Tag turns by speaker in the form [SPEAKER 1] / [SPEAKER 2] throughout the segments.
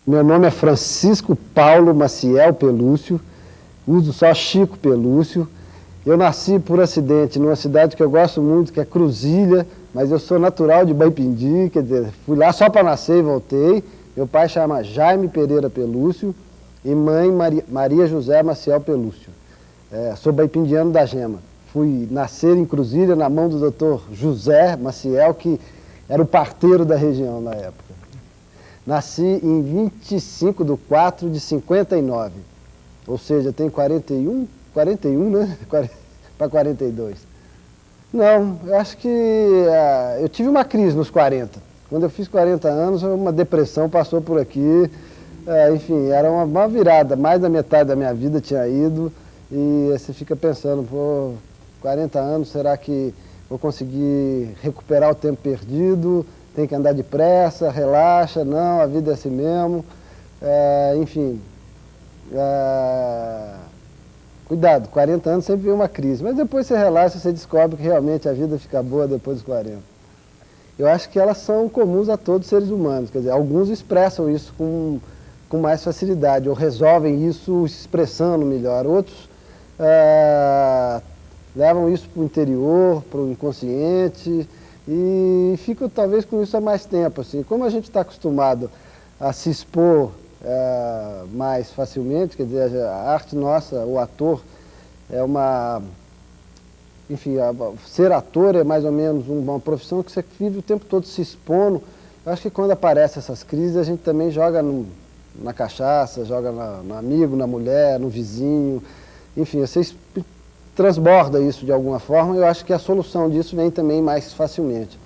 [SPEAKER 1] Meu nome é Francisco Paulo Maciel Pelúcio, uso só Chico Pelúcio. Eu nasci por acidente numa cidade que eu gosto muito, que é Cruzília, mas eu sou natural de Baipindi, quer dizer, fui lá só para nascer e voltei. Meu pai chama Jaime Pereira Pelúcio e mãe Maria José Maciel Pelúcio. Sou baipindiano da Gema. Fui nascer em Cruzília na mão do doutor José Maciel, que era o parteiro da região na época. Nasci em 25/4 de 59, ou seja, tem 41, né? Para 42. Não, eu acho que eu tive uma crise nos 40. Quando eu fiz 40 anos, uma depressão passou por aqui. Enfim, era uma virada, mais da metade da minha vida tinha ido. E você fica pensando, pô, 40 anos, será que vou conseguir recuperar o tempo perdido? Tem que andar depressa, relaxa, não, a vida é assim mesmo. Enfim, cuidado, 40 anos sempre vem uma crise, mas depois você relaxa, você descobre que realmente a vida fica boa depois dos 40. Eu acho que elas são comuns a todos os seres humanos, quer dizer, alguns expressam isso com mais facilidade, ou resolvem isso expressando melhor, outros levam isso para o interior, para o inconsciente, e ficam talvez com isso há mais tempo. Assim. Como a gente está acostumado a se expor mais facilmente, quer dizer, a arte nossa, o ator, é uma... Enfim, ser ator é mais ou menos uma profissão que você vive o tempo todo se expondo. Eu acho que quando aparecem essas crises, a gente também joga na cachaça, joga no amigo, na mulher, no vizinho. Enfim, você transborda isso de alguma forma e eu acho que a solução disso vem também mais facilmente.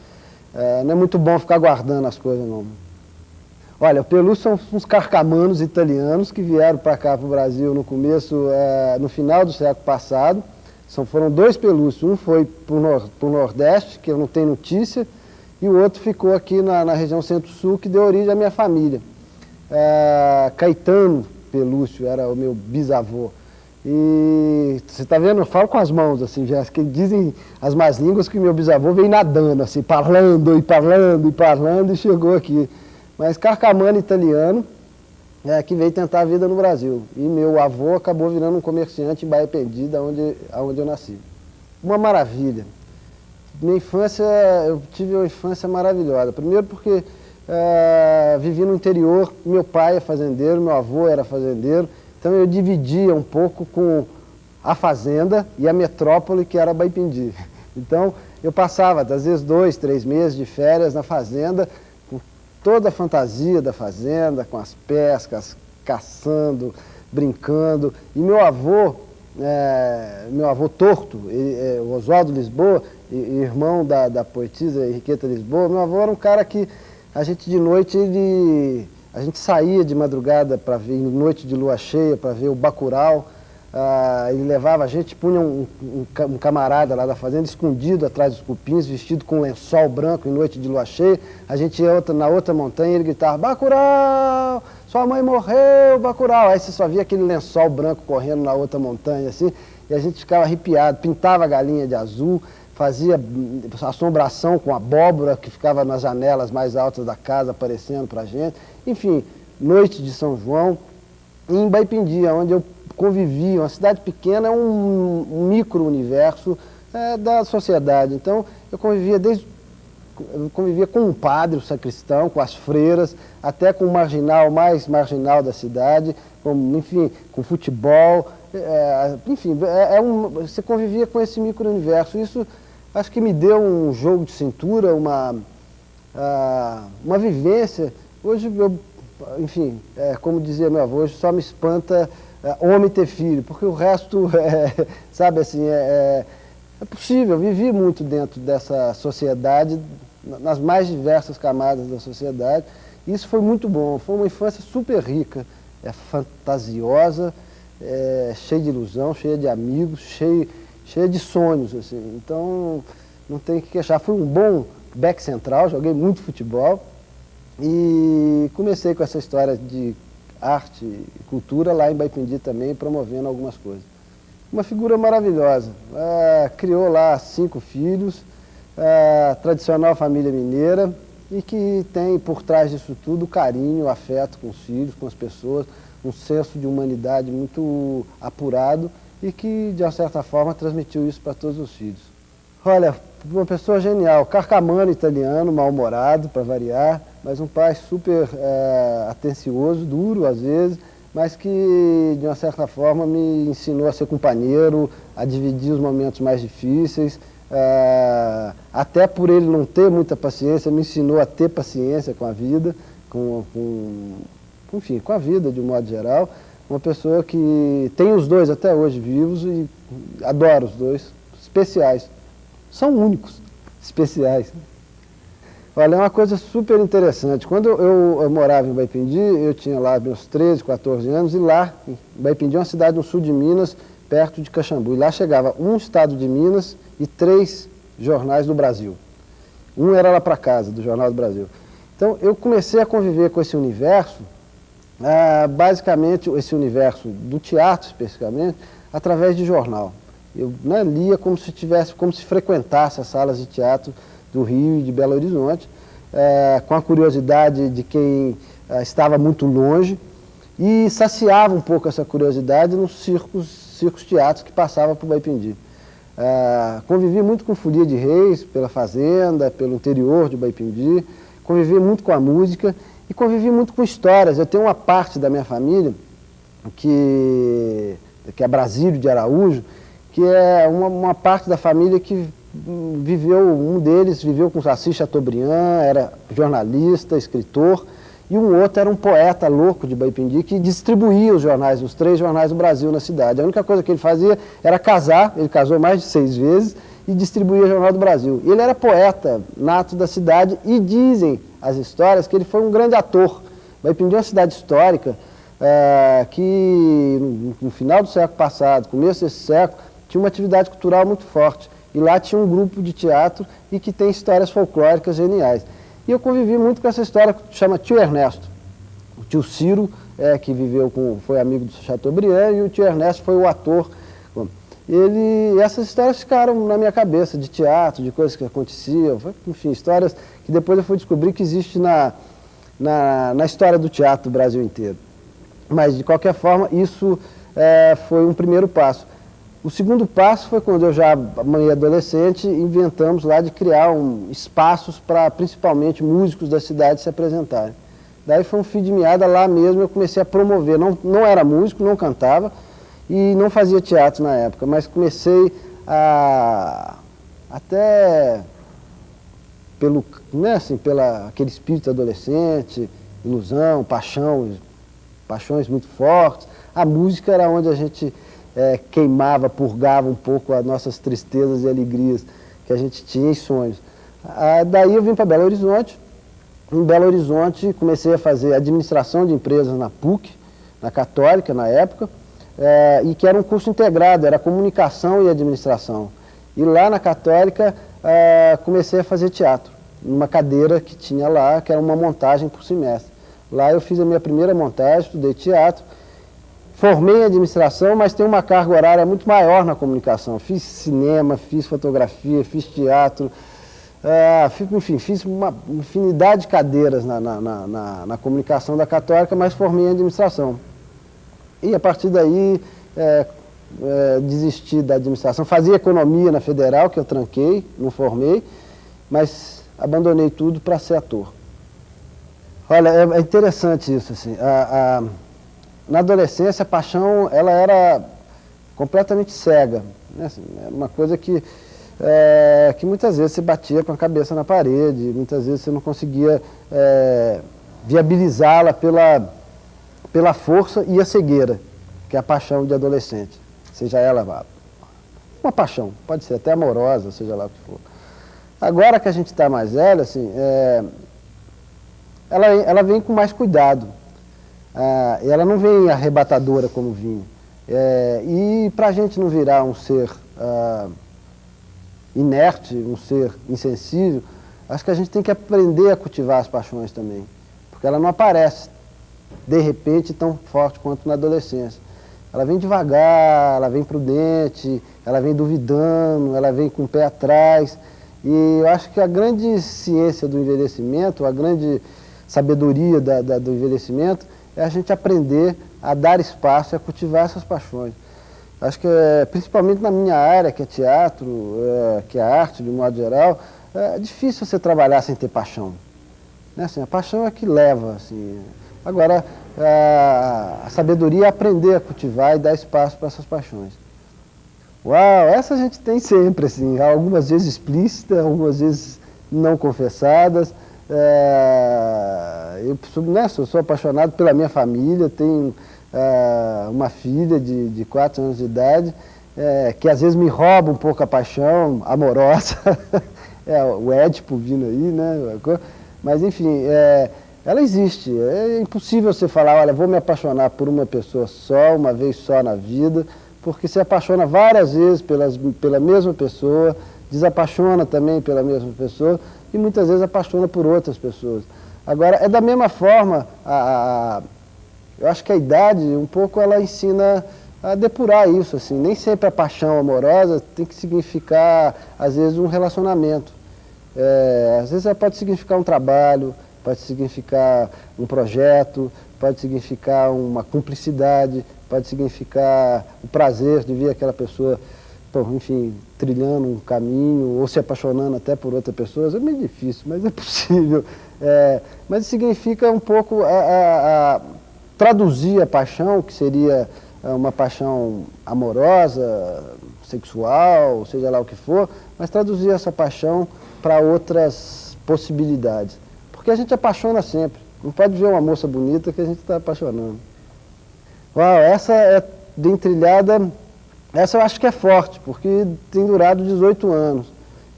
[SPEAKER 1] Não é muito bom ficar guardando as coisas, não. Olha, o Pelúcio são uns carcamanos italianos que vieram para cá, para o Brasil, no começo, no final do século passado. Foram dois Pelúcios, um foi para o Nordeste, que eu não tenho notícia, e o outro ficou aqui na região Centro-Sul, que deu origem à minha família. Caetano Pelúcio era o meu bisavô. E você está vendo, eu falo com as mãos, assim, já, que dizem as más línguas que meu bisavô veio nadando, assim, parlando, e chegou aqui. Mas carcamano italiano, que veio tentar a vida no Brasil. E meu avô acabou virando um comerciante em Baipindi, onde eu nasci. Uma maravilha. Minha infância, eu tive uma infância maravilhosa. Primeiro porque vivi no interior, meu pai é fazendeiro, meu avô era fazendeiro, então eu dividia um pouco com a fazenda e a metrópole que era Baipindi. Então eu passava, às vezes, 2, 3 meses de férias na fazenda, com toda a fantasia da fazenda, com as pescas, caçando, brincando. E meu avô Torto, o Oswaldo Lisboa, irmão da poetisa Henriqueta Lisboa, meu avô era um cara que a gente de noite, a gente saía de madrugada para ver, noite de lua cheia, para ver o bacurau. Ele levava a gente, punha um camarada lá da fazenda escondido atrás dos cupins, vestido com um lençol branco em noite de lua cheia. A gente ia na outra montanha e ele gritava: Bacurau! Sua mãe morreu, Bacurau! Aí você só via aquele lençol branco correndo na outra montanha, assim, e a gente ficava arrepiado, pintava a galinha de azul, fazia assombração com abóbora que ficava nas janelas mais altas da casa aparecendo pra gente. Enfim, noite de São João, e em Baipindi, onde eu convivia, uma cidade pequena, um micro-universo da sociedade. Então, eu convivia com um padre, o sacristão, com as freiras, até com o marginal, mais marginal da cidade, enfim, com futebol, enfim, você convivia com esse micro-universo. Isso acho que me deu um jogo de cintura, uma vivência. Hoje, enfim, como dizia meu avô, hoje só me espanta homem ter filho, porque o resto, sabe assim, é possível. Eu vivi muito dentro dessa sociedade, nas mais diversas camadas da sociedade. Isso foi muito bom, foi uma infância super rica, fantasiosa, cheia de ilusão, cheia de amigos, cheia de sonhos, assim. Então, não tem que queixar. Fui um bom back central, joguei muito futebol e comecei com essa história de arte e cultura lá em Baipindi também, promovendo algumas coisas. Uma figura maravilhosa, criou lá 5 filhos, tradicional família mineira, e que tem por trás disso tudo carinho, afeto com os filhos, com as pessoas, um senso de humanidade muito apurado e que, de uma certa forma, transmitiu isso para todos os filhos. Olha, uma pessoa genial, carcamano italiano, mal-humorado, para variar, mas um pai super atencioso, duro às vezes, mas que, de uma certa forma, me ensinou a ser companheiro, a dividir os momentos mais difíceis, até por ele não ter muita paciência, me ensinou a ter paciência com a vida, enfim, com a vida de um modo geral. Uma pessoa que tem os dois até hoje vivos e adoro os dois, especiais. São únicos, especiais. Olha, é uma coisa super interessante. Quando eu morava em Baipindi, eu tinha lá meus 13, 14 anos, e lá, Baipindi é uma cidade no sul de Minas, perto de Caxambu. E lá chegava um estado de Minas e 3 jornais do Brasil. Um era lá para casa, do Jornal do Brasil. Então, eu comecei a conviver com esse universo, basicamente esse universo do teatro, especificamente, através de jornal. Eu lia como se frequentasse as salas de teatro do Rio e de Belo Horizonte, com a curiosidade de quem estava muito longe, e saciava um pouco essa curiosidade nos circos teatros que passavam por Baipindi. Convivi muito com Folia de Reis, pela fazenda, pelo interior de Baipindi, convivi muito com a música e convivi muito com histórias. Eu tenho uma parte da minha família, que é Brasílio de Araújo, que é uma parte da família que um deles viveu com Assis Chateaubriand, era jornalista, escritor, e um outro era um poeta louco de Baipindi que distribuía os jornais, os 3 jornais do Brasil na cidade. A única coisa que ele fazia era casar, ele casou mais de 6 vezes, e distribuía o Jornal do Brasil. Ele era poeta nato da cidade e dizem as histórias que ele foi um grande ator. Baipindi é uma cidade histórica que no final do século passado, começo desse século, tinha uma atividade cultural muito forte. E lá tinha um grupo de teatro e que tem histórias folclóricas geniais. E eu convivi muito com essa história que chama Tio Ernesto. O tio Ciro, que foi amigo do Chateaubriand, e o tio Ernesto foi o ator. Essas histórias ficaram na minha cabeça, de teatro, de coisas que aconteciam, enfim, histórias que depois eu fui descobrir que existe na história do teatro do Brasil inteiro. Mas, de qualquer forma, isso foi um primeiro passo. O segundo passo foi quando eu já, mãe adolescente, inventamos lá de criar espaços para, principalmente, músicos da cidade se apresentarem. Daí foi um fio de meada, lá mesmo eu comecei a promover, não era músico, não cantava e não fazia teatro na época, mas comecei até pelo aquele espírito adolescente, ilusão, paixões muito fortes. A música era onde a gente queimava, purgava um pouco as nossas tristezas e alegrias que a gente tinha e sonhos. Daí eu vim para Belo Horizonte. Em Belo Horizonte comecei a fazer administração de empresas na PUC, na Católica na época, e que era um curso integrado, era comunicação e administração. E lá na Católica comecei a fazer teatro, numa cadeira que tinha lá, que era uma montagem por semestre. Lá eu fiz a minha primeira montagem, estudei teatro, formei em administração, mas tem uma carga horária muito maior na comunicação. Fiz cinema, fiz fotografia, fiz teatro, enfim, fiz uma infinidade de cadeiras na comunicação da Católica, mas formei em administração. E a partir daí desisti da administração. Fazia economia na Federal, que eu tranquei, não formei, mas abandonei tudo para ser ator. Olha, é interessante isso, assim. Na adolescência, a paixão ela era completamente cega, né? Assim, era uma coisa que muitas vezes você batia com a cabeça na parede, muitas vezes você não conseguia viabilizá-la pela força e a cegueira, que é a paixão de adolescente. Seja ela uma paixão, pode ser até amorosa, seja lá o que for. Agora que a gente está mais velho, assim, ela vem com mais cuidado. E ela não vem arrebatadora como vinha. E para a gente não virar um ser inerte, um ser insensível, acho que a gente tem que aprender a cultivar as paixões também. Porque ela não aparece, de repente, tão forte quanto na adolescência. Ela vem devagar, ela vem prudente, ela vem duvidando, ela vem com o pé atrás. E eu acho que a grande ciência do envelhecimento, a grande sabedoria do envelhecimento, é a gente aprender a dar espaço e a cultivar essas paixões. Acho que, principalmente na minha área, que é teatro, que é arte, de um modo geral, é difícil você trabalhar sem ter paixão. Né? Assim, a paixão é que leva. Assim. Agora, a sabedoria é aprender a cultivar e dar espaço para essas paixões. Uau, essa a gente tem sempre, assim, algumas vezes explícitas, algumas vezes não confessadas. Eu sou apaixonado pela minha família, tenho uma filha de 4 anos de idade, que às vezes me rouba um pouco a paixão amorosa, o Édipo vindo aí, né? Mas enfim, ela existe. É impossível você falar, olha, vou me apaixonar por uma pessoa só, uma vez só na vida, porque se apaixona várias vezes pela mesma pessoa, desapaixona também pela mesma pessoa e muitas vezes apaixona por outras pessoas. Agora, é da mesma forma, eu acho que a idade, um pouco, ela ensina a depurar isso, assim. Nem sempre a paixão amorosa tem que significar, às vezes, um relacionamento. Às vezes ela pode significar um trabalho, pode significar um projeto, pode significar uma cumplicidade, pode significar o prazer de ver aquela pessoa, enfim, trilhando um caminho ou se apaixonando até por outra pessoa. É meio difícil, mas é possível. Mas significa um pouco traduzir a paixão, que seria uma paixão amorosa, sexual, seja lá o que for, mas traduzir essa paixão para outras possibilidades. Porque a gente apaixona sempre. Não pode ver uma moça bonita que a gente está apaixonando. Uau, essa é dentrilhada, essa eu acho que é forte, porque tem durado 18 anos.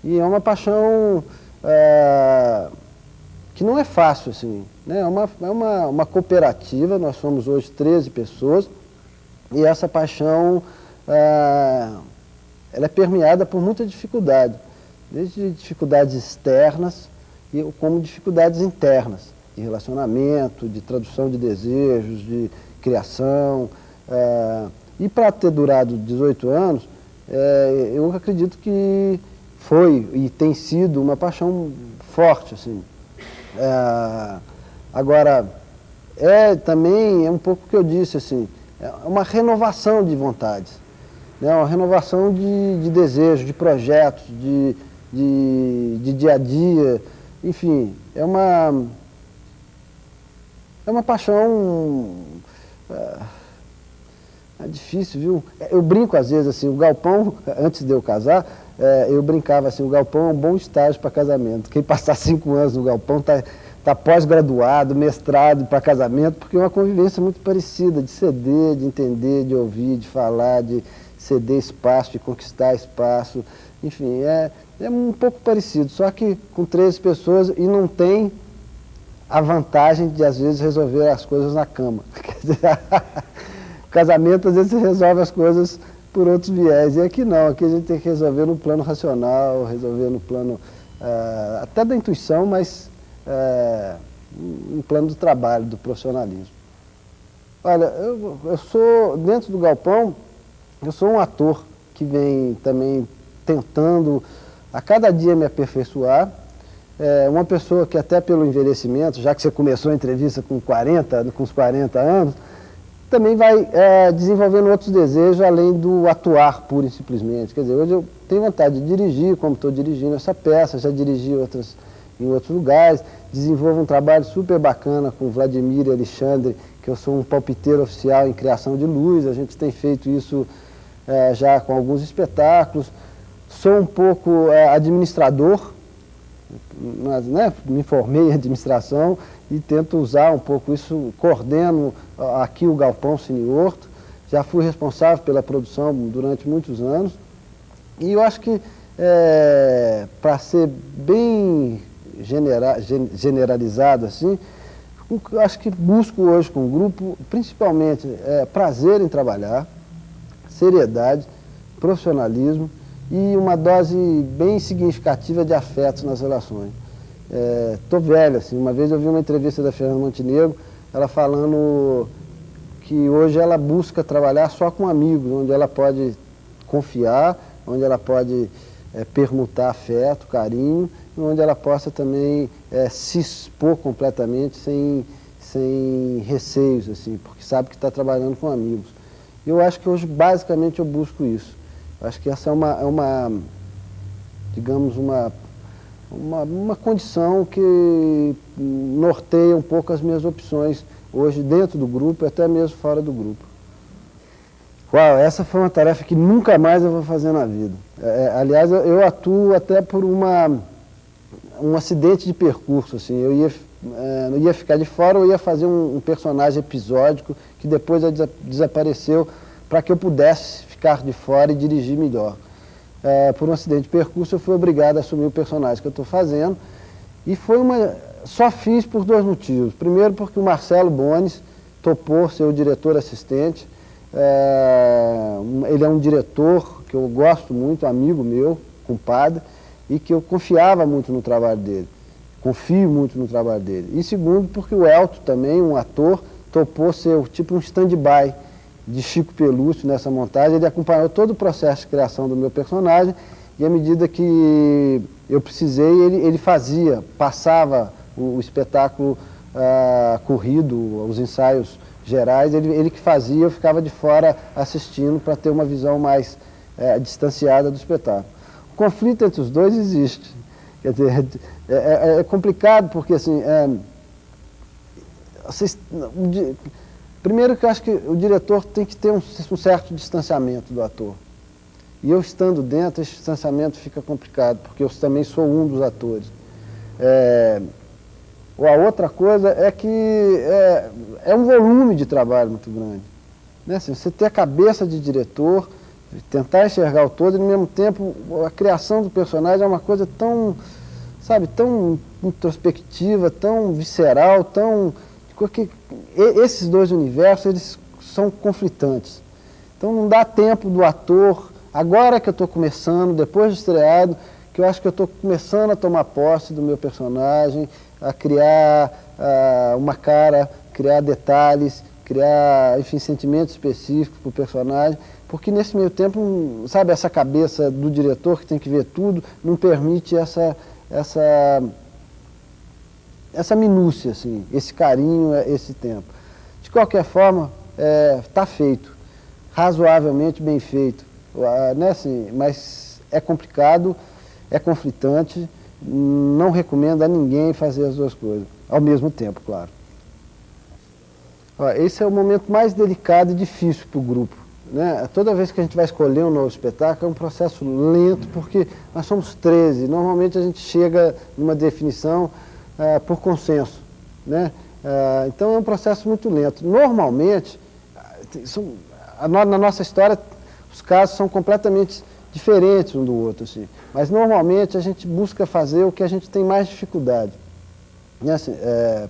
[SPEAKER 1] E é uma paixão que não é fácil, assim. Né? É uma cooperativa, nós somos hoje 13 pessoas, e essa paixão ela é permeada por muita dificuldade, desde dificuldades externas, como dificuldades internas, de relacionamento, de tradução de desejos, de criação. E para ter durado 18 anos, eu acredito que foi e tem sido uma paixão forte, assim. Agora, também é um pouco o que eu disse, assim, é uma renovação de vontades, né? Uma renovação de desejos, de projetos, de dia a dia, enfim, é uma paixão difícil, viu? Eu brinco às vezes assim, o galpão, antes de eu casar, eu brincava assim, o galpão é um bom estágio para casamento. Quem passar 5 anos no galpão tá pós-graduado, mestrado para casamento, porque é uma convivência muito parecida, de ceder, de entender, de ouvir, de falar, de ceder espaço, de conquistar espaço, enfim, é um pouco parecido, só que com 13 pessoas e não tem a vantagem de, às vezes, resolver as coisas na cama. Quer dizer, casamento, às vezes, você resolve as coisas por outros viés. E aqui não, aqui a gente tem que resolver no plano racional, resolver no plano até da intuição, mas no plano do trabalho, do profissionalismo. Olha, eu sou, dentro do galpão, eu sou um ator que vem também tentando a cada dia me aperfeiçoar. Uma pessoa que até pelo envelhecimento, já que você começou a entrevista com os 40 anos, também vai desenvolvendo outros desejos além do atuar pura e simplesmente. Quer dizer, hoje eu tenho vontade de dirigir, como estou dirigindo essa peça, já dirigi outras em outros lugares, desenvolvo um trabalho super bacana com o Vladimir e Alexandre, que eu sou um palpiteiro oficial em criação de luz, a gente tem feito isso já com alguns espetáculos. Sou um pouco administrador, mas, né, me formei em administração e tento usar um pouco isso, coordeno aqui o Galpão Cine Horto, já fui responsável pela produção durante muitos anos, e eu acho que, para ser bem generalizado assim, eu acho que busco hoje com o grupo, principalmente, prazer em trabalhar, seriedade, profissionalismo e uma dose bem significativa de afetos nas relações. Tô velho, assim, uma vez eu vi uma entrevista da Fernanda Montenegro, ela falando que hoje ela busca trabalhar só com amigos, onde ela pode confiar, onde ela pode permutar afeto, carinho, e onde ela possa também se expor completamente sem receios, assim, porque sabe que está trabalhando com amigos. Eu acho que hoje, basicamente, eu busco isso. Eu acho que essa é digamos, uma condição que norteia um pouco as minhas opções hoje dentro do grupo e até mesmo fora do grupo. Uau, essa foi uma tarefa que nunca mais eu vou fazer na vida. Aliás, eu atuo até por um acidente de percurso, assim. Eu ia ficar de fora ou ia fazer um personagem episódico que depois desapareceu para que eu pudesse ficar de fora e dirigir melhor. Por um acidente de percurso, eu fui obrigado a assumir o personagem que eu estou fazendo e só fiz por 2 motivos. Primeiro, porque o Marcelo Bones topou ser o diretor assistente. Ele é um diretor que eu gosto muito, amigo meu, compadre, e que eu confiava muito no trabalho dele, confio muito no trabalho dele. E segundo, porque o Elton também, um ator, topou ser tipo um stand-by de Chico Pelúcio nessa montagem. Ele acompanhou todo o processo de criação do meu personagem e à medida que eu precisei, ele passava o espetáculo corrido, os ensaios gerais, ele que fazia, eu ficava de fora assistindo para ter uma visão mais distanciada do espetáculo. O conflito entre os dois existe. Quer dizer, é complicado porque, assim, primeiro que eu acho que o diretor tem que ter um certo distanciamento do ator. E eu estando dentro, esse distanciamento fica complicado, porque eu também sou um dos atores. A outra coisa é que é um volume de trabalho muito grande. Né? Assim, você ter a cabeça de diretor, tentar enxergar o todo, e ao mesmo tempo a criação do personagem é uma coisa tão, sabe, tão introspectiva, tão visceral, que esses dois universos, eles são conflitantes. Então não dá tempo do ator, agora que eu estou começando, depois de estreado, que eu acho que eu estou começando a tomar posse do meu personagem, a criar uma cara, criar detalhes, criar, enfim, sentimentos específicos para o personagem, porque nesse meio tempo, sabe, essa cabeça do diretor que tem que ver tudo, não permite essa minúcia, assim, esse carinho, esse tempo. De qualquer forma, está feito, razoavelmente bem feito, né, assim, mas é complicado, é conflitante, não recomendo a ninguém fazer as duas coisas, ao mesmo tempo, claro. Esse é o momento mais delicado e difícil para o grupo. Né? Toda vez que a gente vai escolher um novo espetáculo, é um processo lento, porque nós somos 13, normalmente a gente chega numa definição por consenso. Né? Então é um processo muito lento. Normalmente, na nossa história, os casos são completamente diferentes um do outro, assim. Mas normalmente a gente busca fazer o que a gente tem mais dificuldade. Né? Assim,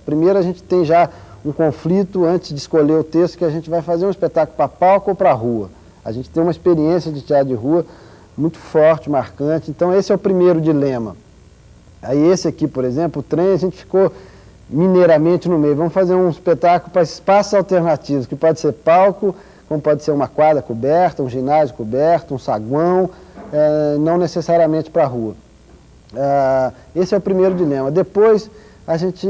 [SPEAKER 1] primeiro a gente tem já um conflito antes de escolher o texto, que a gente vai fazer um espetáculo para palco ou para rua. A gente tem uma experiência de teatro de rua muito forte, marcante, então esse é o primeiro dilema. Aí esse aqui, por exemplo, o trem, a gente ficou mineiramente no meio. Vamos fazer um espetáculo para espaços alternativos, que pode ser palco, como pode ser uma quadra coberta, um ginásio coberto, um saguão, não necessariamente para a rua. Esse é o primeiro dilema. Depois a gente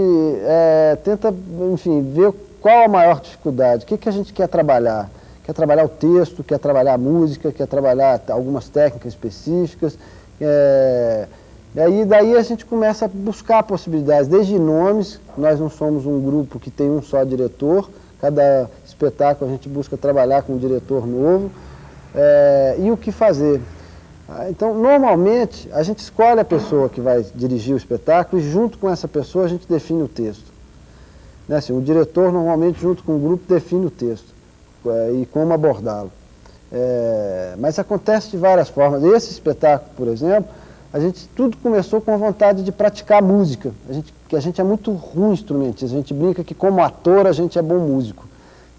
[SPEAKER 1] tenta, enfim, ver qual a maior dificuldade, o que a gente quer trabalhar. Quer trabalhar o texto, quer trabalhar a música, quer trabalhar algumas técnicas específicas. Daí a gente começa a buscar possibilidades, desde nomes. Nós não somos um grupo que tem um só diretor, cada espetáculo a gente busca trabalhar com um diretor novo, e o que fazer. Então, normalmente, a gente escolhe a pessoa que vai dirigir o espetáculo e junto com essa pessoa a gente define o texto. Né? Assim, o diretor, normalmente, junto com o grupo, define o texto e como abordá-lo. Mas acontece de várias formas. Esse espetáculo, por exemplo, tudo começou com a vontade de praticar música. Que a gente é muito ruim instrumentista. A gente brinca que, como ator, a gente é bom músico.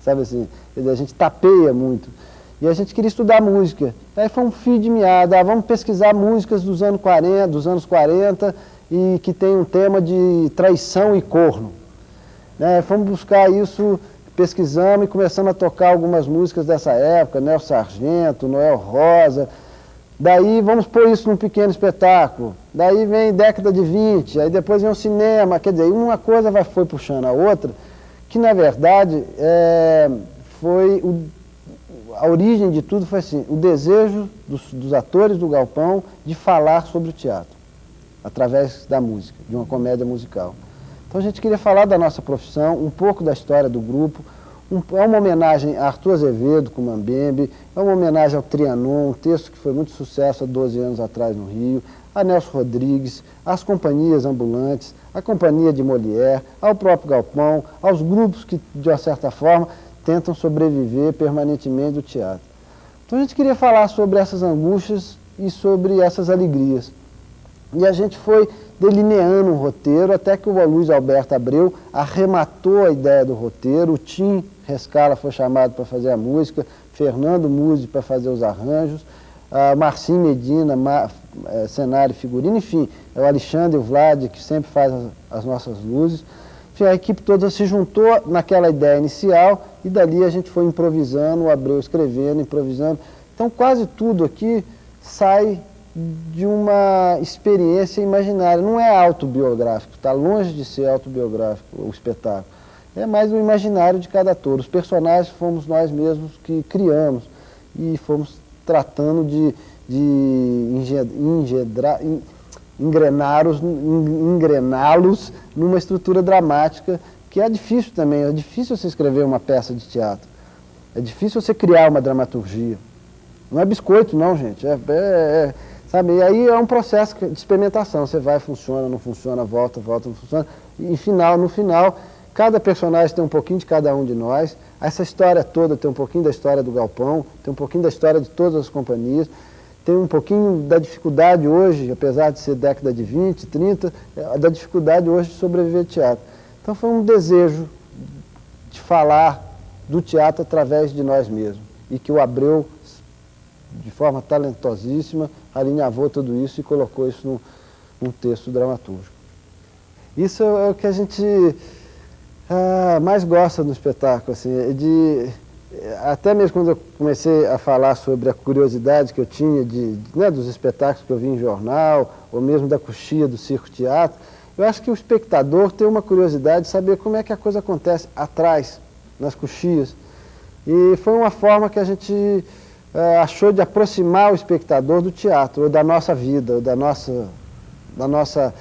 [SPEAKER 1] Sabe assim? A gente tapeia muito. E a gente queria estudar música. Aí foi um fio de meada, vamos pesquisar músicas dos anos 40, e que tem um tema de traição e corno. Fomos buscar isso, pesquisamos e começamos a tocar algumas músicas dessa época, Nelson Sargento, Noel Rosa. Daí vamos pôr isso num pequeno espetáculo. Daí vem década de 20, aí depois vem o cinema. Quer dizer, uma coisa foi puxando a outra, que na verdade foi a origem de tudo foi assim, o desejo dos atores do Galpão de falar sobre o teatro, através da música, de uma comédia musical. Então a gente queria falar da nossa profissão, um pouco da história do grupo. É uma homenagem a Arthur Azevedo, com Mambembe, é uma homenagem ao Trianon, um texto que foi muito sucesso há 12 anos atrás no Rio, a Nelson Rodrigues, às companhias ambulantes, à companhia de Molière, ao próprio Galpão, aos grupos que, de uma certa forma, tentam sobreviver permanentemente do teatro. Então a gente queria falar sobre essas angústias e sobre essas alegrias. E a gente foi delineando um roteiro até que o Luiz Alberto Abreu arrematou a ideia do roteiro, o Tim Rescala foi chamado para fazer a música, Fernando Musi para fazer os arranjos, Marcinho Medina, cenário e figurino, enfim, o Alexandre e o Vlad, que sempre faz as nossas luzes. Enfim, a equipe toda se juntou naquela ideia inicial e dali a gente foi improvisando, o Abreu escrevendo, improvisando. Então quase tudo aqui sai de uma experiência imaginária, não é autobiográfico, está longe de ser autobiográfico o espetáculo. É mais um imaginário de cada ator. Os personagens fomos nós mesmos que criamos e fomos tratando de engrená-los numa estrutura dramática que é difícil também. É difícil você escrever uma peça de teatro. É difícil você criar uma dramaturgia. Não é biscoito não, gente. Sabe? E aí é um processo de experimentação. Você vai, funciona, não funciona, volta, não funciona. E no final, cada personagem tem um pouquinho de cada um de nós. Essa história toda tem um pouquinho da história do Galpão, tem um pouquinho da história de todas as companhias, tem um pouquinho da dificuldade hoje, apesar de ser década de 20, 30, da dificuldade hoje de sobreviver ao teatro. Então foi um desejo de falar do teatro através de nós mesmos. E que o Abreu, de forma talentosíssima, alinhavou tudo isso e colocou isso num texto dramaturgico. Isso é o que a gente mais gosta no espetáculo, assim, até mesmo quando eu comecei a falar sobre a curiosidade que eu tinha dos espetáculos que eu vi em jornal, ou mesmo da coxia do circo-teatro, eu acho que o espectador tem uma curiosidade de saber como é que a coisa acontece atrás, nas coxias. E foi uma forma que a gente achou de aproximar o espectador do teatro, ou da nossa vida, ou da nossa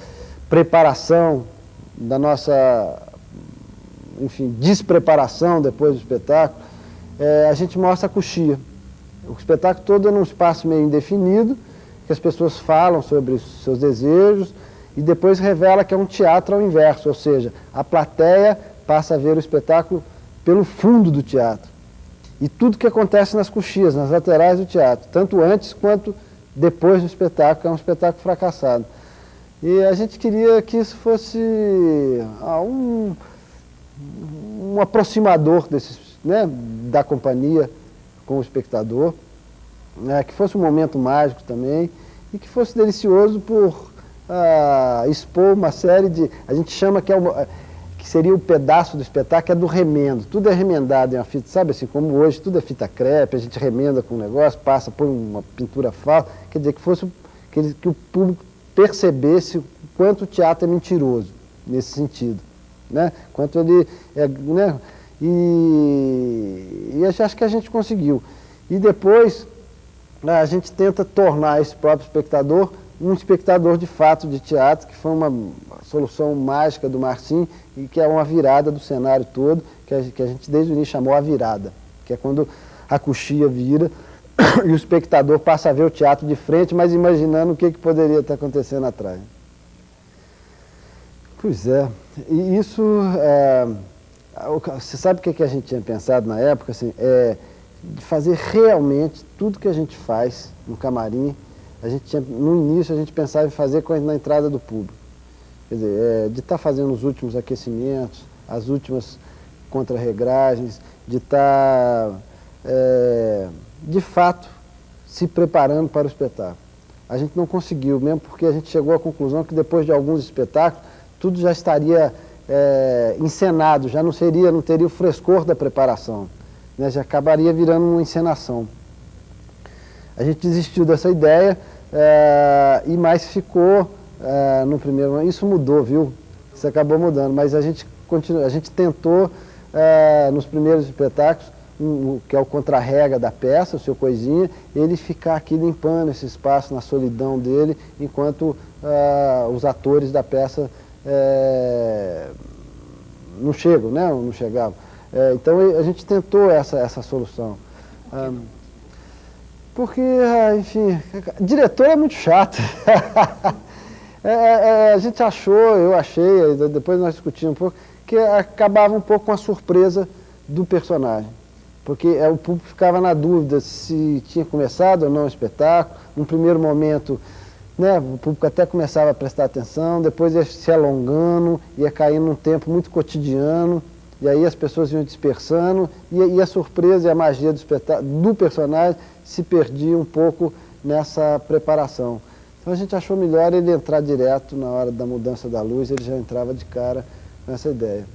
[SPEAKER 1] preparação, da nossa, enfim, despreparação depois do espetáculo. A gente mostra a coxia. O espetáculo todo é num espaço meio indefinido, que as pessoas falam sobre os seus desejos, e depois revela que é um teatro ao inverso, ou seja, a plateia passa a ver o espetáculo pelo fundo do teatro. E tudo que acontece nas coxias, nas laterais do teatro, tanto antes quanto depois do espetáculo, que é um espetáculo fracassado. E a gente queria que isso fosse um aproximador da companhia com o espectador, que fosse um momento mágico também, e que fosse delicioso por expor uma série de... A gente chama que seria o pedaço do espetáculo, que é do remendo. Tudo é remendado em uma fita, sabe assim, como hoje tudo é fita crepe, a gente remenda com um negócio, põe uma pintura falsa, quer dizer, que o público percebesse o quanto o teatro é mentiroso, nesse sentido, né? Quanto ele é, né? E eu acho que a gente conseguiu. E depois a gente tenta tornar esse próprio espectador um espectador de fato de teatro, que foi uma solução mágica do Marcinho e que é uma virada do cenário todo, que a gente desde o início chamou a virada, que é quando a coxia vira e o espectador passa a ver o teatro de frente, mas imaginando o que poderia estar acontecendo atrás. Pois é, e isso, você sabe o que a gente tinha pensado na época? Assim, de fazer realmente tudo que a gente faz no camarim. No início a gente pensava em fazer na entrada do público. Quer dizer, de estar fazendo os últimos aquecimentos, as últimas contrarregragens, de estar, de fato, se preparando para o espetáculo. A gente não conseguiu, mesmo porque a gente chegou à conclusão que depois de alguns espetáculos, tudo já estaria encenado, já não teria o frescor da preparação, né? Já acabaria virando uma encenação. A gente desistiu dessa ideia, mas ficou no primeiro ano. Isso mudou, viu? Isso acabou mudando, mas a gente tentou, nos primeiros espetáculos, que é o contra-rega da peça, o seu Coisinha, ele ficar aqui limpando esse espaço na solidão dele, enquanto os atores da peça não chegam, né? Não chegavam. Então a gente tentou essa solução. Porque, enfim, diretor é muito chato. A gente achou, eu achei, depois nós discutimos um pouco, que acabava um pouco com a surpresa do personagem. Porque o público ficava na dúvida se tinha começado ou não o espetáculo. Num primeiro momento, né, o público até começava a prestar atenção, depois ia se alongando, ia caindo num tempo muito cotidiano, e aí as pessoas iam dispersando, e a surpresa e a magia do personagem se perdia um pouco nessa preparação. Então a gente achou melhor ele entrar direto na hora da mudança da luz, ele já entrava de cara com essa ideia.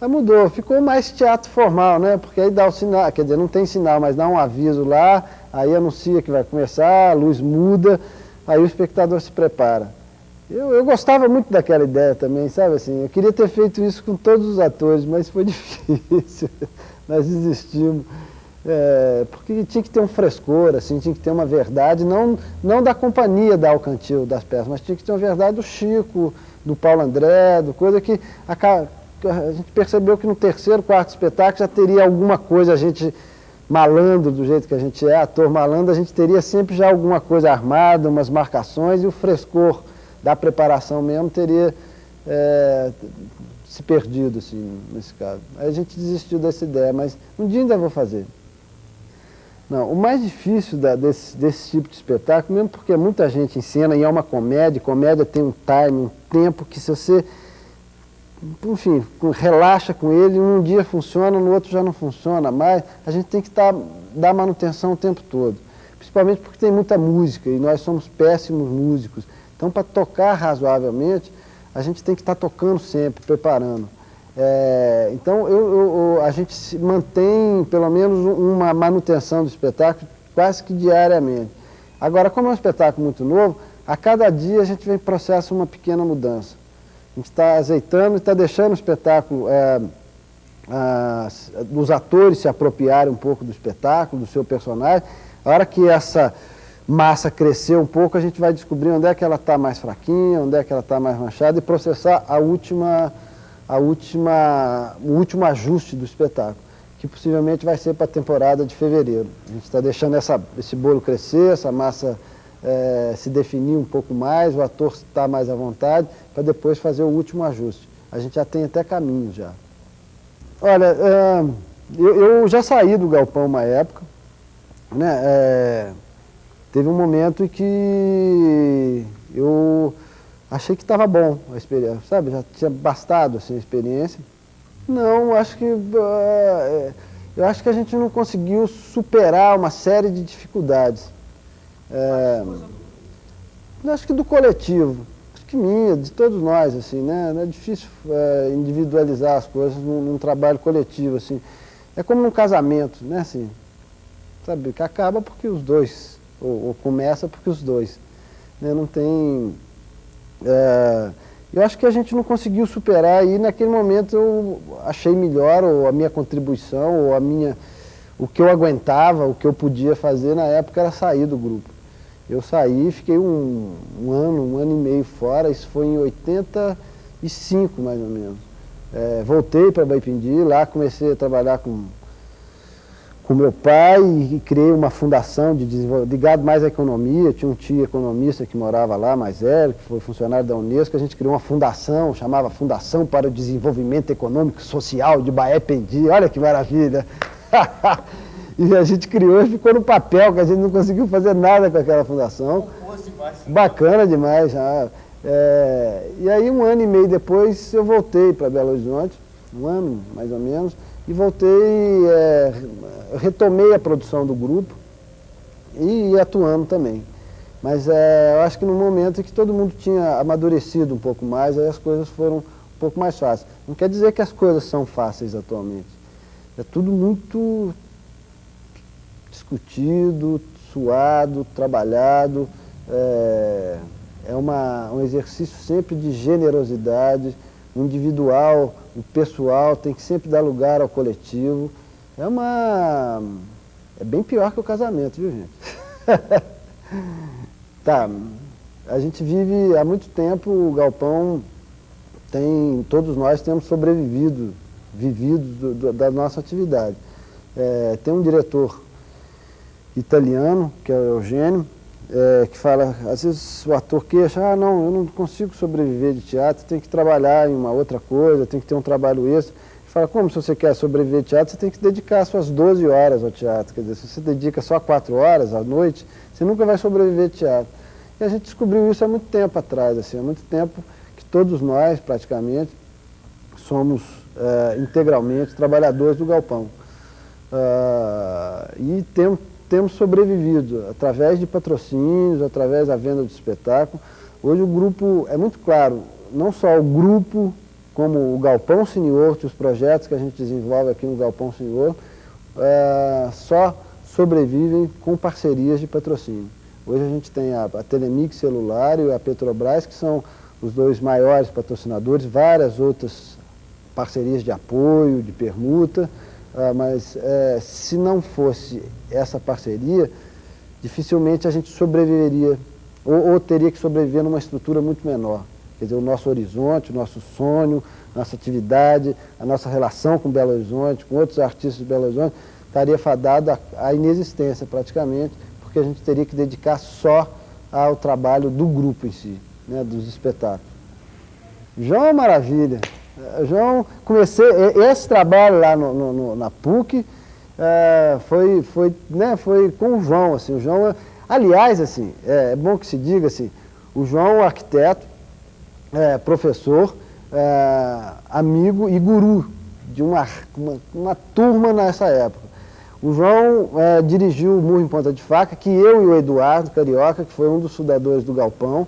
[SPEAKER 1] Aí mudou, ficou mais teatro formal, né? Porque aí dá o sinal, quer dizer, não tem sinal, mas dá um aviso lá, aí anuncia que vai começar, a luz muda, aí o espectador se prepara. Eu gostava muito daquela ideia também, sabe assim, eu queria ter feito isso com todos os atores, mas foi difícil, nós desistimos. Porque tinha que ter um frescor, assim, tinha que ter uma verdade, não da companhia da Alcantil, das peças, mas tinha que ter uma verdade do Chico, do Paulo André, do coisa que a gente percebeu que no terceiro, quarto espetáculo já teria alguma coisa, a gente malandro do jeito que a gente é, ator malandro, a gente teria sempre já alguma coisa armada, umas marcações, e o frescor da preparação mesmo teria se perdido, assim, nesse caso. Aí a gente desistiu dessa ideia, mas um dia ainda vou fazer. Não, o mais difícil desse tipo de espetáculo, mesmo porque muita gente encena e é uma comédia tem um time, um tempo que se você, enfim, relaxa com ele, um dia funciona, no outro já não funciona mais, a gente tem que dar manutenção o tempo todo. Principalmente porque tem muita música e nós somos péssimos músicos. Então, para tocar razoavelmente, a gente tem que estar tocando sempre, preparando. Então, a gente mantém, pelo menos, uma manutenção do espetáculo quase que diariamente. Agora, como é um espetáculo muito novo, a cada dia a gente vem processa uma pequena mudança. A gente está azeitando e está deixando o espetáculo, os atores se apropriarem um pouco do espetáculo, do seu personagem. A hora que essa massa crescer um pouco, a gente vai descobrir onde é que ela está mais fraquinha, onde é que ela está mais manchada e processar o último ajuste do espetáculo, que possivelmente vai ser para a temporada de fevereiro. A gente está deixando esse bolo crescer, essa massa se definir um pouco mais, o ator está mais à vontade, para depois fazer o último ajuste. A gente já tem até caminho já. Olha, eu já saí do galpão uma época, né? Teve um momento em que eu achei que estava bom a experiência, sabe? Já tinha bastado assim, a experiência. Não, eu acho que a gente não conseguiu superar uma série de dificuldades. Acho que do coletivo, acho que minha, de todos nós, assim, né? Não é difícil individualizar as coisas num trabalho coletivo, assim. É como num casamento, né? Assim, sabe? Que acaba porque os dois, ou começa porque os dois, né? Não tem... eu acho que a gente não conseguiu superar e naquele momento eu achei melhor, ou a minha contribuição, ou o que eu aguentava, o que eu podia fazer na época era sair do grupo. Eu saí, fiquei um ano e meio fora, isso foi em 85 mais ou menos. Voltei para Baipindi, lá comecei a trabalhar com meu pai e criei uma fundação de desenvolvimento, ligado mais à economia. Tinha um tio economista que morava lá, mais velho, que foi funcionário da Unesco. A gente criou uma fundação, chamava Fundação para o Desenvolvimento Econômico e Social de Baipindi. Olha que maravilha! E a gente criou e ficou no papel, que a gente não conseguiu fazer nada com aquela fundação. Bacana demais. E aí, um ano e meio depois, eu voltei para Belo Horizonte, um ano mais ou menos, e voltei, retomei a produção do grupo e ia atuando também. Mas eu acho que no momento em que todo mundo tinha amadurecido um pouco mais, aí as coisas foram um pouco mais fáceis. Não quer dizer que as coisas são fáceis atualmente. É tudo muito discutido, suado, trabalhado, um exercício sempre de generosidade, o individual, o pessoal, tem que sempre dar lugar ao coletivo. É bem pior que o casamento, viu, gente? Tá, a gente vive há muito tempo, o galpão todos nós temos sobrevivido, da nossa atividade. Tem um diretor italiano, que é o Eugênio, que fala, às vezes o ator queixa, não, eu não consigo sobreviver de teatro, tem que trabalhar em uma outra coisa, tem que ter um trabalho extra. Ele fala, como se você quer sobreviver de teatro, você tem que dedicar suas 12 horas ao teatro. Quer dizer, se você dedica só 4 horas à noite, você nunca vai sobreviver de teatro. E a gente descobriu isso há muito tempo atrás, assim, há muito tempo que todos nós, praticamente, somos integralmente trabalhadores do galpão. E temos sobrevivido através de patrocínios, através da venda de espetáculo. Hoje o grupo, é muito claro, não só o grupo, como o Galpão Cine Horto, os projetos que a gente desenvolve aqui no Galpão Cine Horto, só sobrevivem com parcerias de patrocínio. Hoje a gente tem a Telemix Celular e a Petrobras, que são os 2 maiores patrocinadores, várias outras parcerias de apoio, de permuta, mas se não fosse essa parceria, dificilmente a gente sobreviveria, ou teria que sobreviver numa estrutura muito menor. Quer dizer, o nosso horizonte, o nosso sonho, nossa atividade, a nossa relação com Belo Horizonte, com outros artistas de Belo Horizonte, estaria fadado à inexistência praticamente, porque a gente teria que dedicar só ao trabalho do grupo em si, né, dos espetáculos. João é maravilha. João, esse trabalho lá na PUC foi com o João. Assim, o João, aliás, assim, é bom que se diga assim, o João, arquiteto, professor, amigo e guru de uma turma nessa época. O João dirigiu o Murro em Ponta de Faca, que eu e o Eduardo Carioca, que foi um dos fundadores do Galpão,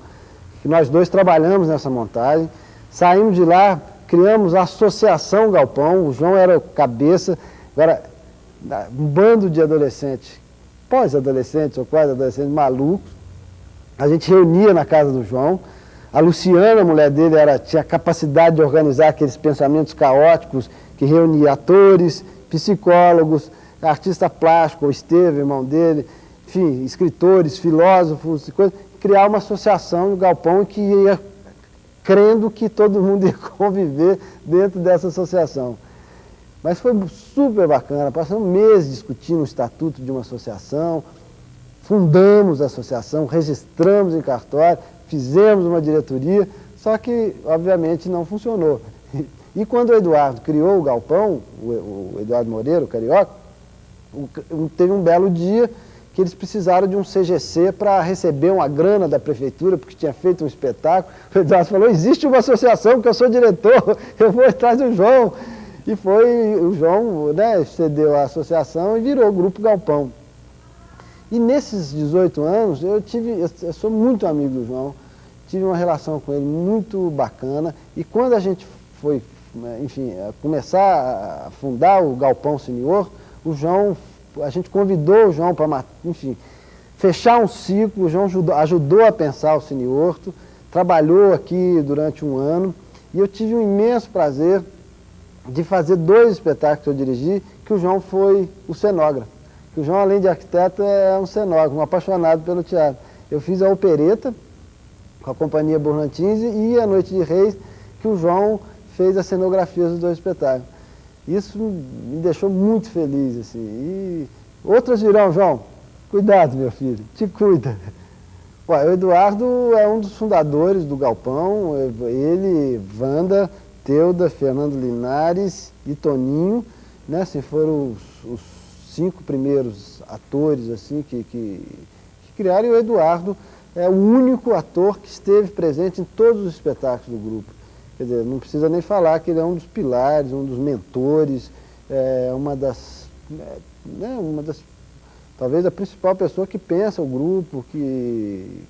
[SPEAKER 1] que nós 2 trabalhamos nessa montagem, saímos de lá, criamos a Associação Galpão, o João era o cabeça, agora, um bando de adolescentes, pós-adolescentes ou quase adolescentes malucos, a gente reunia na casa do João. A Luciana, a mulher dele, tinha capacidade de organizar aqueles pensamentos caóticos que reunia atores, psicólogos, artista plástico, o Esteve, irmão dele, enfim, escritores, filósofos, criar uma associação no Galpão que ia crendo que todo mundo ia conviver dentro dessa associação. Mas foi super bacana, passamos meses discutindo o estatuto de uma associação, fundamos a associação, registramos em cartório, fizemos uma diretoria, só que, obviamente, não funcionou. E quando o Eduardo criou o Galpão, o Eduardo Moreira, o Carioca, teve um belo dia que eles precisaram de um CGC para receber uma grana da prefeitura, porque tinha feito um espetáculo. O Eduardo falou, existe uma associação, que eu sou diretor, eu vou atrás do João. E o João, né, cedeu à associação e virou o Grupo Galpão. E nesses 18 anos, eu sou muito amigo do João, tive uma relação com ele muito bacana, e quando a gente foi, enfim, começar a fundar o Galpão Cine Horto, a gente convidou o João para, enfim, fechar um ciclo. O João ajudou a pensar o Cine Horto, trabalhou aqui durante um ano, e eu tive um imenso prazer de fazer 2 espetáculos que eu dirigi, que o João foi o cenógrafo. O João, além de arquiteto, é um cenógrafo, um apaixonado pelo teatro. Eu fiz a Opereta, com a Companhia Burlantins, e a Noite de Reis, que o João fez as cenografias dos 2 espetáculos. Isso me deixou muito feliz, assim. E outras virão, João. Cuidado, meu filho, te cuida. O Eduardo é um dos fundadores do Galpão, ele, Wanda, Teuda, Fernando Linares e Toninho, né, assim, foram os 5 primeiros atores assim, que criaram, e o Eduardo é o único ator que esteve presente em todos os espetáculos do grupo. Quer dizer, não precisa nem falar que ele é um dos pilares, um dos mentores, talvez a principal pessoa que pensa o grupo, que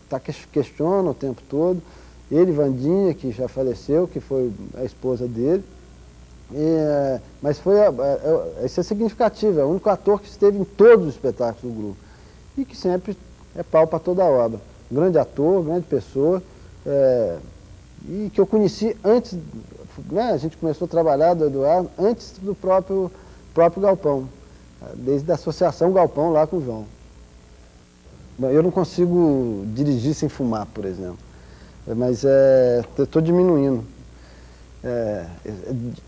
[SPEAKER 1] questiona o tempo todo. Ele, Vandinha, que já faleceu, que foi a esposa dele. Mas isso é significativo, é o único ator que esteve em todos os espetáculos do grupo. e que sempre é pau para toda a obra. Grande ator, grande pessoa, e que eu conheci antes, né, a gente começou a trabalhar do Eduardo antes do próprio Galpão, desde a associação Galpão lá com o João. Eu não consigo dirigir sem fumar, por exemplo, mas eu estou diminuindo.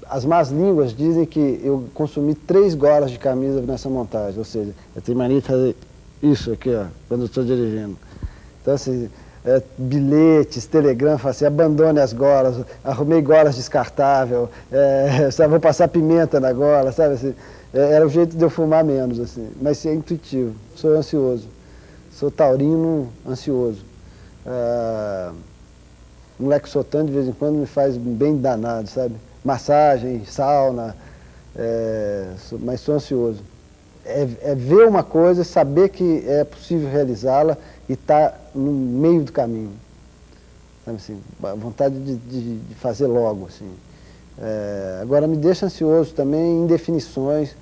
[SPEAKER 1] As más línguas dizem que eu consumi 3 golas de camisa nessa montagem, ou seja, eu tenho mania de fazer isso aqui, ó, quando eu estou dirigindo. Então, assim, bilhetes, telegramas, assim, abandone as golas, arrumei golas descartáveis, vou passar pimenta na gola, sabe assim, era o jeito de eu fumar menos, assim, mas é intuitivo, sou ansioso, sou taurino ansioso. Um Lexotan de vez em quando me faz bem danado, sabe? Massagem, sauna, mas sou ansioso. É ver uma coisa, saber que é possível realizá-la e estar no meio do caminho. Sabe assim, a vontade de fazer logo, assim. Agora, me deixa ansioso também indefinições,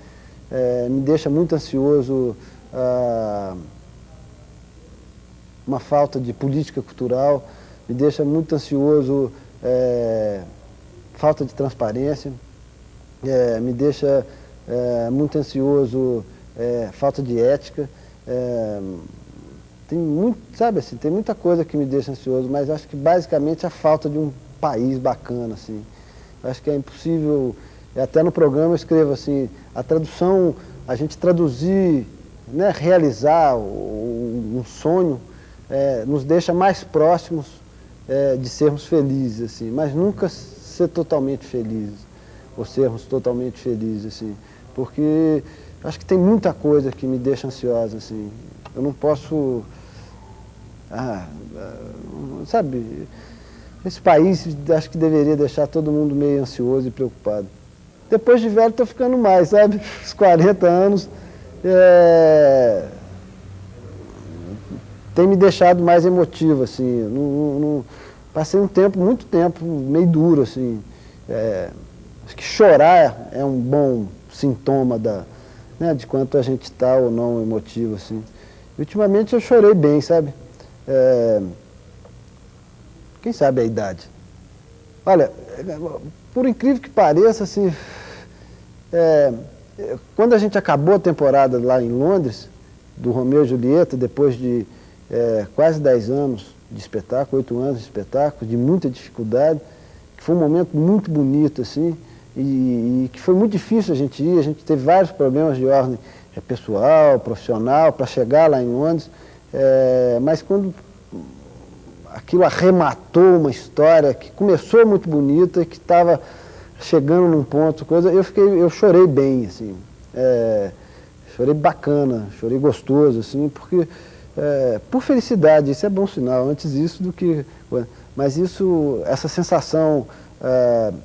[SPEAKER 1] me deixa muito ansioso uma falta de política cultural, me deixa muito ansioso falta de transparência, me deixa muito ansioso falta de ética. Tem muito, sabe assim, tem muita coisa que me deixa ansioso, mas acho que basicamente a falta de um país bacana, assim. Acho que é impossível, até no programa eu escrevo assim, a tradução, a gente traduzir, né, realizar um sonho, nos deixa mais próximos de sermos felizes, assim, mas nunca ser totalmente felizes, ou sermos totalmente felizes, assim, porque acho que tem muita coisa que me deixa ansiosa, assim, eu não posso, sabe, esse país acho que deveria deixar todo mundo meio ansioso e preocupado. Depois de velho estou ficando mais, sabe, os 40 anos, tem me deixado mais emotivo, assim, passei muito tempo, meio duro, assim, acho que chorar é um bom sintoma né, de quanto a gente está ou não emotivo, assim. E, ultimamente eu chorei bem, sabe, quem sabe a idade. Olha, por incrível que pareça, assim, quando a gente acabou a temporada lá em Londres, do Romeu e Julieta, depois de quase 10 anos de espetáculo, 8 anos de espetáculo, de muita dificuldade, que foi um momento muito bonito, assim, e que foi muito difícil a gente ir, a gente teve vários problemas de ordem pessoal, profissional, para chegar lá em Londres, mas quando aquilo arrematou uma história que começou muito bonita, que estava chegando num ponto, coisa, eu chorei bem, assim, chorei bacana, chorei gostoso, assim, porque por felicidade, isso é bom sinal, antes isso do que, mas isso, essa sensação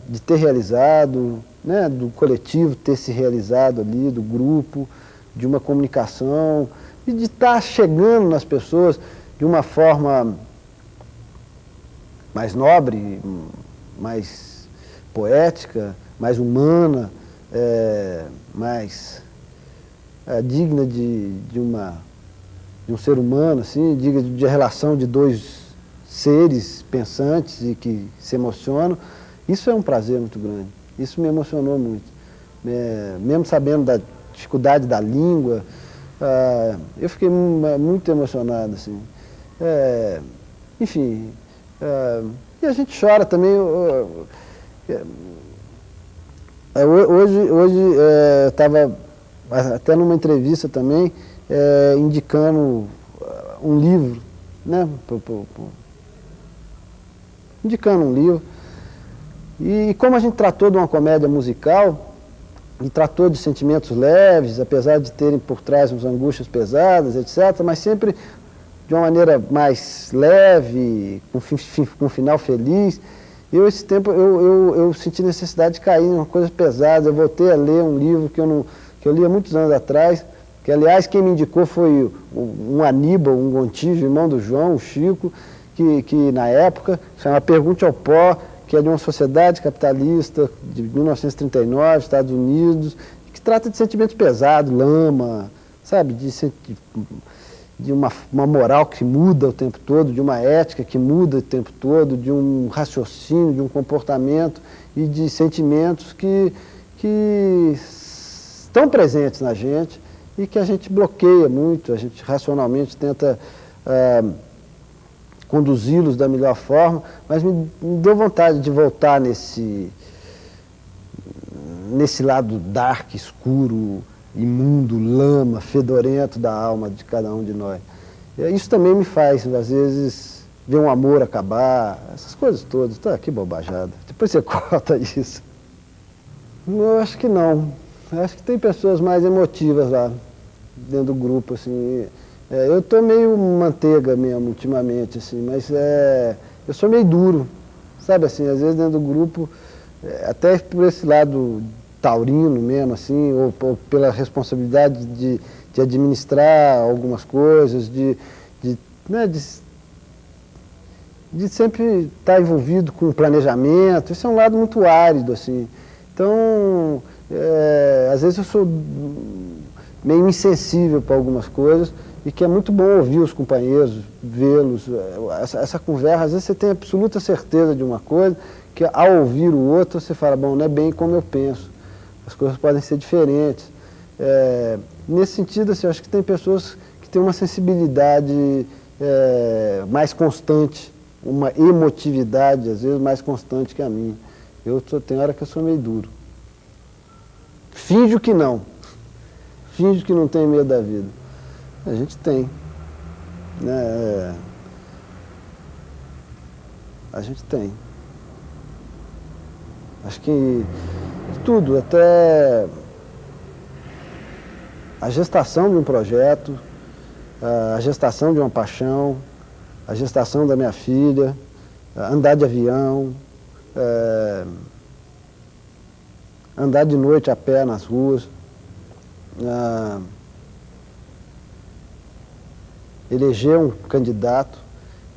[SPEAKER 1] de ter realizado, né, do coletivo ter se realizado ali, do grupo, de uma comunicação, e de estar chegando nas pessoas de uma forma mais nobre, mais poética, mais humana, mais digna de um ser humano, assim, digna de relação de dois seres pensantes e que se emocionam. Isso é um prazer muito grande. Isso me emocionou muito. Mesmo sabendo da dificuldade da língua, eu fiquei muito emocionado, assim. Enfim, e a gente chora também. Hoje eu estava até numa entrevista também, indicando um livro, né? Indicando um livro. E como a gente tratou de uma comédia musical, e tratou de sentimentos leves, apesar de terem por trás umas angústias pesadas, etc., mas sempre de uma maneira mais leve, com um final feliz. Esse tempo, eu senti necessidade de cair em uma coisa pesada. Eu voltei a ler um livro que eu li há muitos anos atrás, que, aliás, quem me indicou foi um Aníbal, um Gontijo, irmão do João, o Chico, que na época, chama Pergunte ao Pó, que é de uma sociedade capitalista de 1939, Estados Unidos, que trata de sentimentos pesados, lama, sabe, uma moral que muda o tempo todo, de uma ética que muda o tempo todo, de um raciocínio, de um comportamento e de sentimentos que estão presentes na gente e que a gente bloqueia muito, a gente racionalmente tenta conduzi-los da melhor forma, mas me deu vontade de voltar nesse lado dark, escuro, imundo, lama, fedorento da alma de cada um de nós. E isso também me faz, às vezes, ver um amor acabar, essas coisas todas. Tá, que bobajada. Depois você corta isso. Eu acho que não. Eu acho que tem pessoas mais emotivas lá, dentro do grupo, assim. Eu estou meio manteiga mesmo, ultimamente, assim, mas eu sou meio duro, sabe, assim, às vezes dentro do grupo, até por esse lado taurino mesmo, assim, ou pela responsabilidade de administrar algumas coisas, de sempre estar envolvido com planejamento. Isso é um lado muito árido, assim. Então, às vezes eu sou meio insensível para algumas coisas e que é muito bom ouvir os companheiros, vê-los. Essa conversa, às vezes você tem absoluta certeza de uma coisa, que ao ouvir o outro você fala, bom, não é bem como eu penso, as coisas podem ser diferentes. Nesse sentido, assim, eu acho que tem pessoas que têm uma sensibilidade mais constante, uma emotividade, às vezes, mais constante que a minha. Tem hora que eu sou meio duro. Finjo que não. Finjo que não tenho medo da vida. A gente tem. Né? A gente tem. Acho que tudo, até a gestação de um projeto, a gestação de uma paixão, a gestação da minha filha, andar de avião, andar de noite a pé nas ruas, eleger um candidato,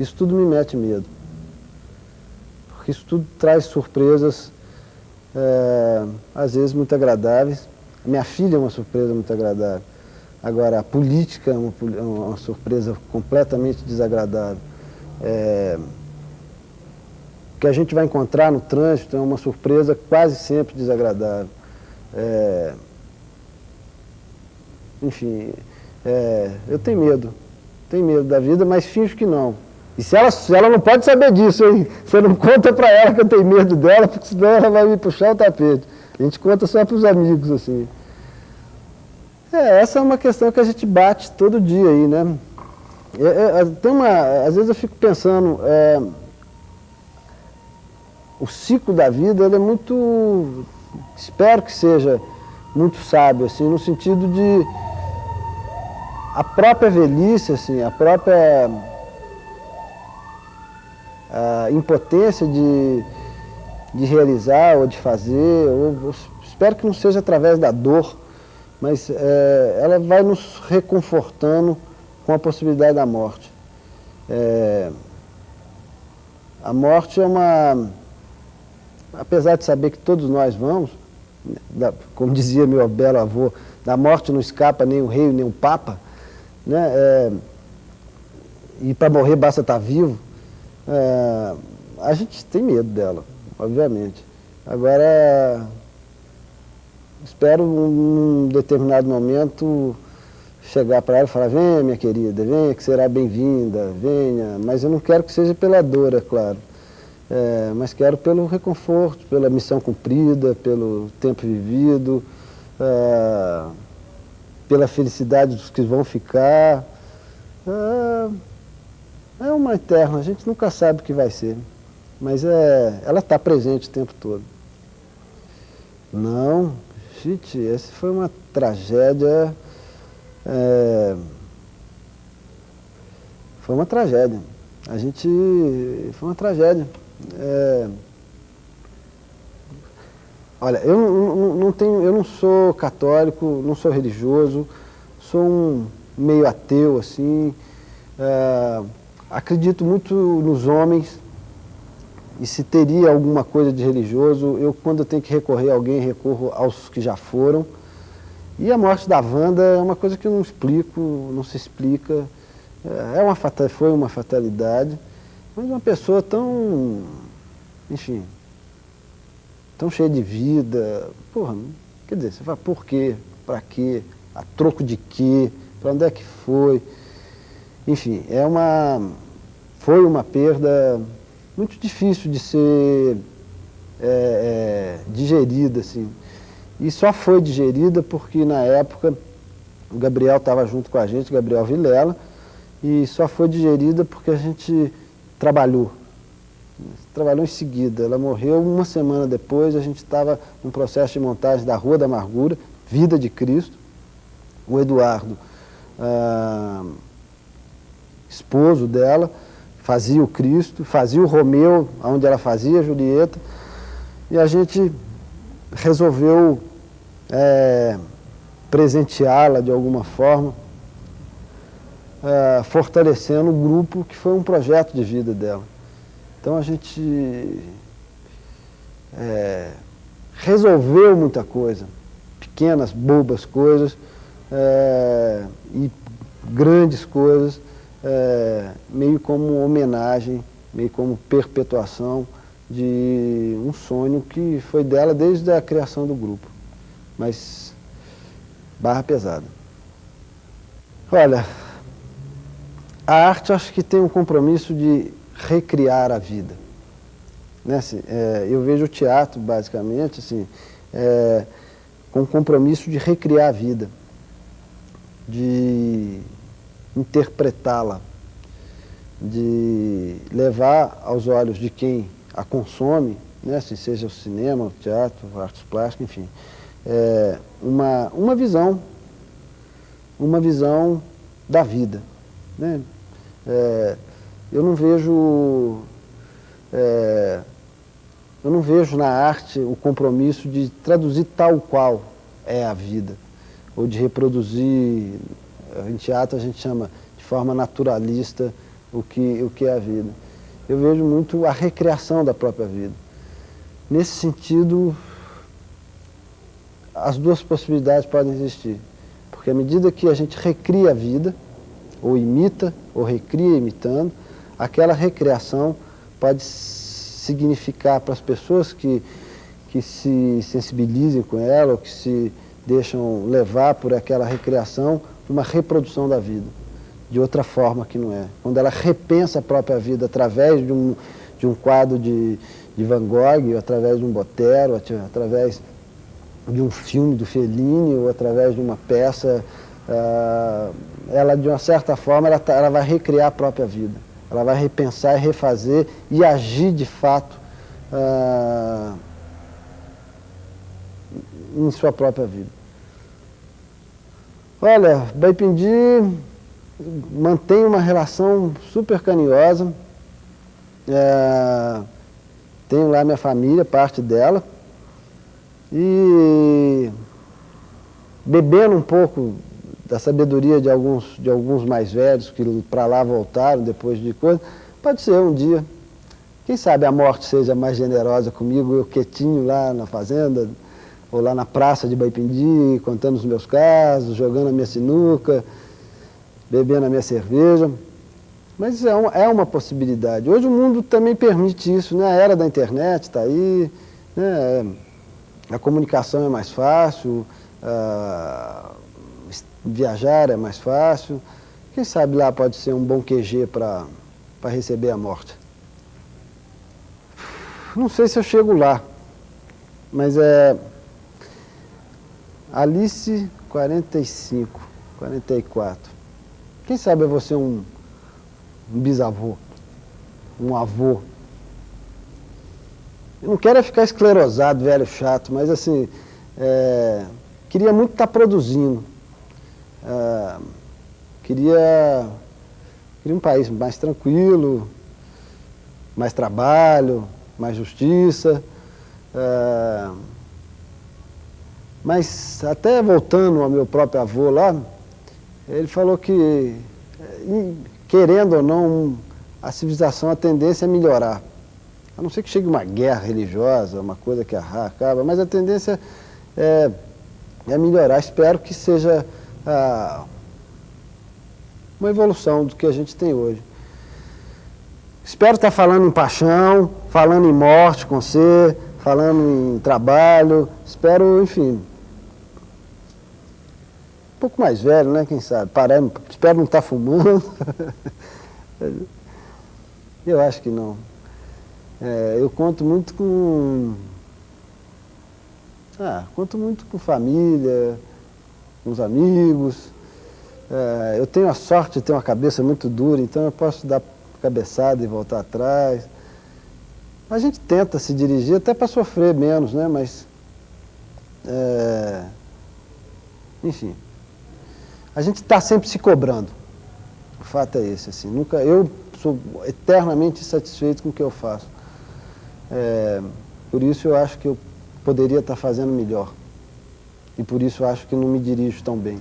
[SPEAKER 1] isso tudo me mete medo. Porque isso tudo traz surpresas, às vezes muito agradáveis. A minha filha é uma surpresa muito agradável. Agora, a política é uma surpresa completamente desagradável. O que a gente vai encontrar no trânsito é uma surpresa quase sempre desagradável. Enfim, eu tenho medo da vida, mas finjo que não. E se ela não pode saber disso, hein? Você não conta pra ela que eu tenho medo dela, porque senão ela vai me puxar o tapete. A gente conta só pros amigos, assim. Essa é uma questão que a gente bate todo dia aí, né? Às vezes eu fico pensando, o ciclo da vida, ele é muito, espero que seja muito sábio, assim, no sentido de a própria velhice, assim, a própria impotência de realizar ou de fazer, espero que não seja através da dor, mas ela vai nos reconfortando com a possibilidade da morte. A morte é apesar de saber que todos nós vamos, como dizia meu belo avô, da morte não escapa nem o rei nem o papa, né? E para morrer basta estar vivo. A gente tem medo dela, obviamente. Agora, espero num determinado momento chegar para ela e falar, venha minha querida, venha que será bem-vinda, venha, mas eu não quero que seja pela dor, é claro. Mas quero pelo reconforto, pela missão cumprida, pelo tempo vivido, pela felicidade dos que vão ficar. É uma eterna, a gente nunca sabe o que vai ser, mas ela está presente o tempo todo. Não, gente, essa foi uma tragédia, foi uma tragédia. Foi uma tragédia. Olha, eu não sou católico, não sou religioso, sou um meio ateu, assim, acredito muito nos homens, e se teria alguma coisa de religioso, quando eu tenho que recorrer a alguém, recorro aos que já foram. E a morte da Wanda é uma coisa que eu não explico, não se explica. foi uma fatalidade, mas uma pessoa tão, enfim, tão cheia de vida. Porra, quer dizer, você fala, por quê? Pra quê? A troco de quê? Pra onde é que foi? Enfim, foi uma perda muito difícil de ser digerida, assim. E só foi digerida porque, na época, o Gabriel estava junto com a gente, Gabriel Vilela, e só foi digerida porque a gente trabalhou em seguida. Ela morreu uma semana depois, a gente estava num processo de montagem da Rua da Amargura, Vida de Cristo. O Eduardo, esposo dela, fazia o Cristo, fazia o Romeu, onde ela fazia a Julieta, e a gente resolveu presenteá-la de alguma forma, fortalecendo o grupo, que foi um projeto de vida dela. Então a gente resolveu muita coisa, pequenas, bobas coisas, e grandes coisas, meio como homenagem, meio como perpetuação de um sonho que foi dela desde a criação do grupo. Mas, barra pesada. Olha, a arte acho que tem um compromisso de recriar a vida. Né? Assim, eu vejo o teatro, basicamente, assim, com o compromisso de recriar a vida, de interpretá-la, de levar aos olhos de quem a consome, né? Assim, seja o cinema, o teatro, artes plásticas, enfim, uma visão da vida. Né? Eu não vejo na arte o compromisso de traduzir tal qual é a vida, ou de reproduzir, em teatro a gente chama de forma naturalista o que é a vida. Eu vejo muito a recriação da própria vida. Nesse sentido, as duas possibilidades podem existir, porque à medida que a gente recria a vida, ou imita, ou recria imitando, aquela recriação pode significar para as pessoas que se sensibilizem com ela, ou que se deixam levar por aquela recriação, uma reprodução da vida, de outra forma que não é. Quando ela repensa a própria vida através de um quadro de Van Gogh, ou através de um Botero, ou através de um filme do Fellini, ou através de uma peça, ela, de uma certa forma, ela vai recriar a própria vida. Ela vai repensar, refazer e agir de fato em sua própria vida. Olha, Baipindi mantém uma relação super carinhosa. Tenho lá minha família, parte dela. E bebendo um pouco da sabedoria de alguns mais velhos que para lá voltaram depois de coisa, pode ser um dia. Quem sabe a morte seja mais generosa comigo, eu quietinho lá na fazenda, ou lá na praça de Baipindi, contando os meus casos, jogando a minha sinuca, bebendo a minha cerveja. Mas é uma possibilidade. Hoje o mundo também permite isso, né? A era da internet está aí, né? A comunicação é mais fácil, viajar é mais fácil. Quem sabe lá pode ser um bom QG para receber a morte. Não sei se eu chego lá, mas Alice 45, 44. Quem sabe eu vou ser um bisavô, um avô. Eu não quero ficar esclerosado, velho, chato, mas assim, queria muito estar produzindo. Queria um país mais tranquilo, mais trabalho, mais justiça. Mas até voltando ao meu próprio avô lá, ele falou que, querendo ou não, a civilização, a tendência é melhorar. A não ser que chegue uma guerra religiosa, uma coisa que acaba, mas a tendência é melhorar. Espero que seja uma evolução do que a gente tem hoje. Espero estar falando em paixão, falando em morte com você, falando em trabalho, espero, enfim, um pouco mais velho, né, quem sabe, parando, espero não estar fumando. Eu acho que não. Eu conto muito com família, com os amigos. Eu tenho a sorte de ter uma cabeça muito dura, então eu posso dar cabeçada e voltar atrás. A gente tenta se dirigir até para sofrer menos, né? Mas, enfim, a gente está sempre se cobrando. O fato é esse, assim. Eu sou eternamente insatisfeito com o que eu faço. Por isso eu acho que eu poderia estar fazendo melhor. E por isso eu acho que não me dirijo tão bem.